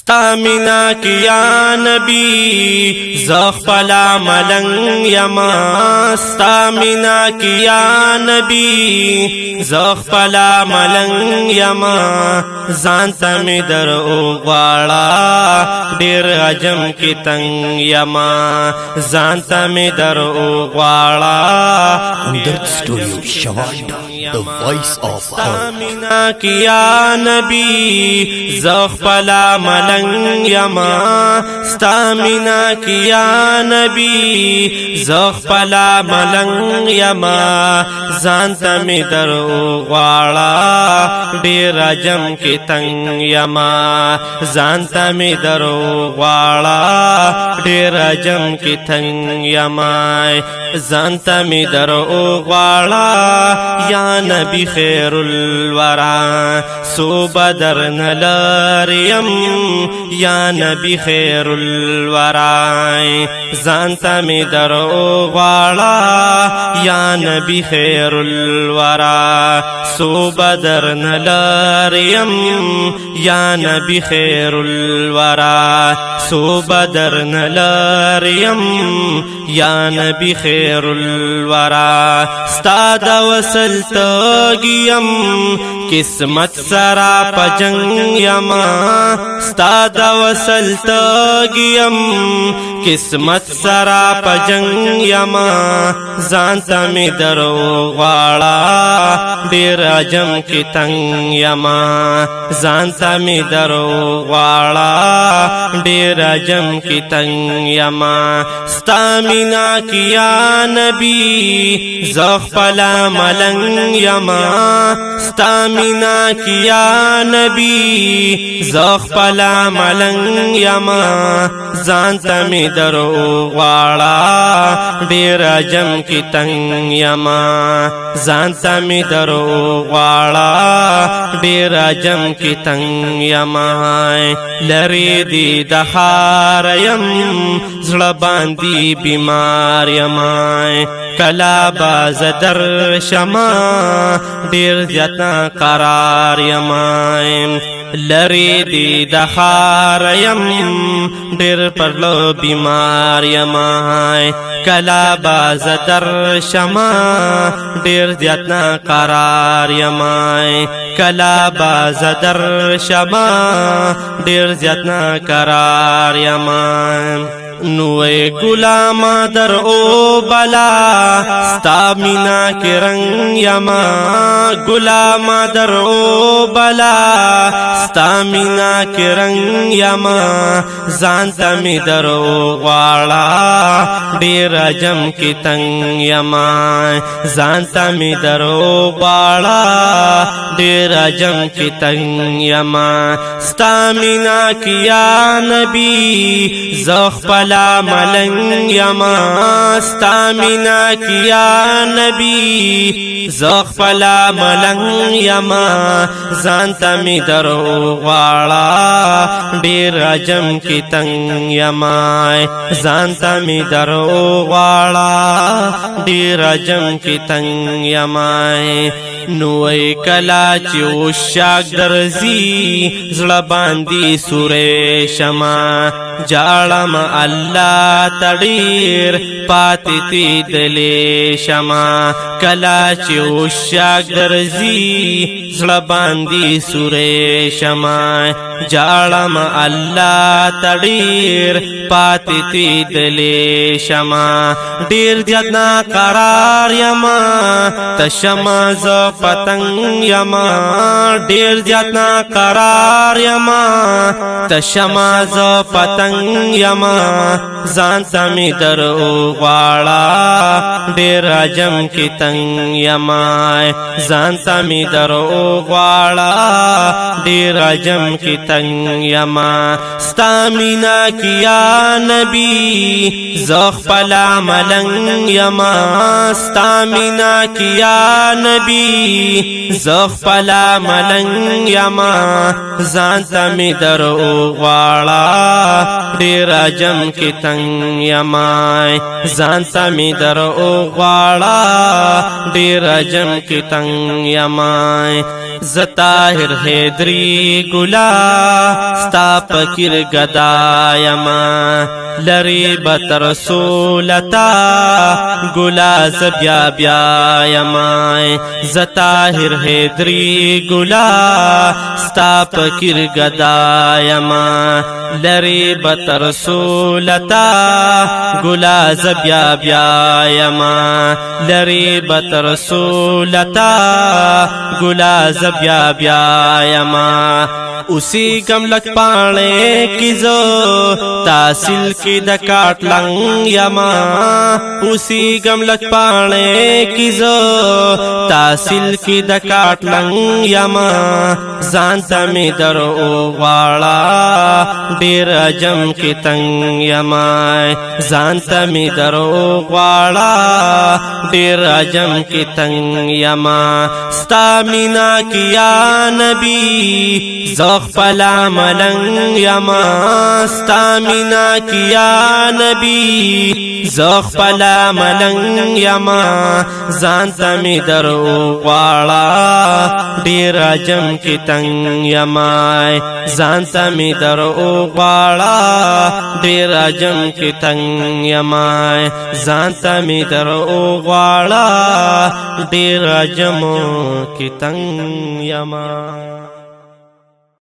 ستا مینا کی یا نبی زخ پلا ملنگ یما ستا مینا کی یا نبی زخ پلا ملنگ یما زانتا می در اوغواړه ډیر عجم کی تنگ یما زانتا می در اوغواړه Hamdard Studio Shavanda, the voice of heart. مینا کی یا نبی زخ پلا ملنگ یما ستا مینا کی یا نبی زخ پلا ملنگ یما زانتا می در اوغواړه ډیر عجم کی تنگ یما زانتا می در اوغواړه ډیر عجم کی تنگ یما زانتا می در اوغواړه یا نبی خیر الورا سو بدر نلاریم یا نبی خیر الورا زانتا می در اوغواړه یا نبی خیر الورا سو بدر نلاریم یا نبی خیر الورا سو بدر نلاریم یا نبی خیر الورا ستا دا وصل تگیم قسمت سرا پجنگ یما ستا دا وصل تگیم قسمت سرا پجنگ یما زانتا می در اوغواړه ډیر عجم کی تنگ یما زانتا می در اوغواړه ډیر عجم کی تنگ یما ستا مینا کی یا نبی زخ پلا ملنگ یما ستا مینا کی یا نبی زخ پلا ملنگ یما زانتا می در اوغواړه ډیر عجم کی تنگ یما زانتا می در اوغواړه ډیر عجم کی تنگ یما لری دی د خار یم زړه باندې بیمار یما کلا باز در شما ډیر زیاتا قرار یما لری دی د خار یم ډیر پرلو بیمار یما کلا باز در شما ډیر زیاتا قرار یما کلا باز در شما ډیر زیاتا قرار یما نوے غلام در او بلا ستا مینا کے رنگ یما غلام در او بلا ستا مینا کے رنگ یما زانتا می در اوغواړه ډیر عجم کی تنگ یما زانتا می در اوغواړه ډیر عجم کی تنگ یما ستا مینا کی یا نبی زخ پلا ملنگ یما ستا مینا کی یا نبی زخ پلا ملنگ یما زانتا می در اوغواړه ډیر عجم کی تنگ یما زانتا می در اوغواړه ډیر عجم کی تنگ یما نوې کلا چې وشاک درځي زړه باندې سورې شما جاړم الله تډیر پاتې تی دلې شما کلا چې وشاک درځي زړه باندې سورې شما جاړم الله تډیر پاتې تی دلې شما ډیر جنا قرار یما تشما ز پتنگ یما ډیر جنا قرار یما تشما ز پتنگ یما زانتا می در اوغواړه ډیر عجم کی تنگ یما زانتا می در اوغواړه ډیر عجم کی تنگ یما ستا مینا کی یا نبی زخ پلا ملنگ یما ستا مینا کی یا نبی زخ پلا ملنگ یما زانتا می در اوغواړه ډیر عجم کی تنگ یما زانتا می در اوغواړه ډیر عجم کی تنگ یما زطاهر حیدری گلا ستا پکر گدایما لری بتر رسولتا گلا زبیا بیایما زطاهر حیدری گلا ستا پکر گدایما لری بتر رسولتا گلا زبیا بیایما لری بتر رسولتا گلا زبیا بیایما اسی کم لک پانے کی زو تحصیل کی دکاٹ لنگ یما اسی کم لک پانے کی زو تحصیل کی دکاٹ لنگ یما زانتا می در اوغاڑا دیر جم کی تنگ یما زانتا می در اوغاڑا دیر جم کی تنگ یما ستا مینا کیا نبی زوخ پلا ملنگ یما ستا مینا کیا نبی زوخ پلا ملنگ یما زانتا می در اوغاڑا دیر جم کی تنگ یما زانتا می در اوغاڑا دیر جم کی تنگ یما زانتا می در اوغاڑا دیر جم کی تنگ یما